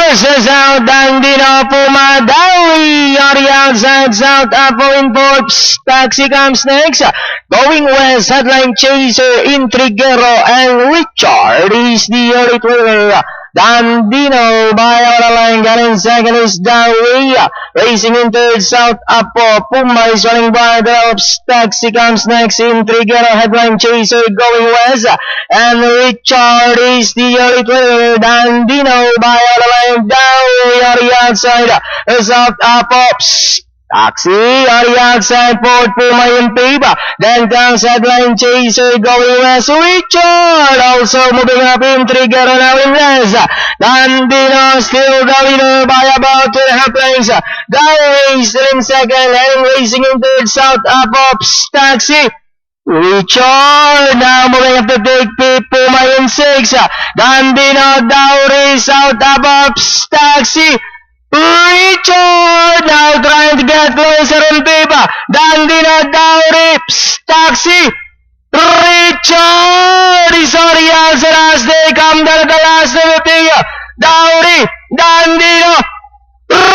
forces out, Dandino Pumadawi on the outside, South Apo in fourth, Taxi comes next, going west, headline chaser, Intriguero, and Richard is the early winner. Dandino by out of line, getting second is Dawi, racing in third, South Apo, Puma is running by the helps, Taxi comes next, Intriguero, headline chaser, going west, and Richard is the early winner. Dandino by out of line, Dawi on the outside, South Apo, Taxi on the outside, Ford Puma in paper. Then comes headline chaser going west. Richard also moving up in trigger now in west. Dandino still the leader by about 2.5 lengths. Dawi still in second and racing in third. South up Taxi. Richard now moving up to take P. Puma in six. Dandino, Dawi, South up Taxi. Richard now trying to get closer on paper. Dandino, Dawi, Taxi. Richard is on the answer as they come down to the last of the figure. Dawi, Dandino,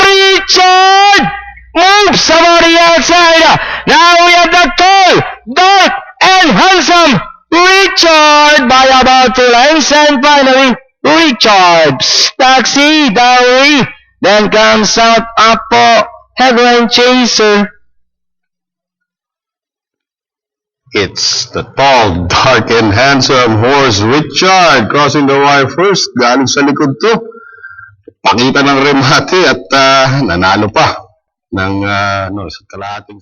Richard moves on the outside. Now we have the tall, dark, and handsome Richard by about 2 lengths, and finally Richard, Taxi, Dawi. Then comes South Apo, headline chaser. It's the tall, dark, and handsome horse Richard crossing the wire first. Galing sa likod to. Pakita ng remate at nanalo pa ng sa kalahating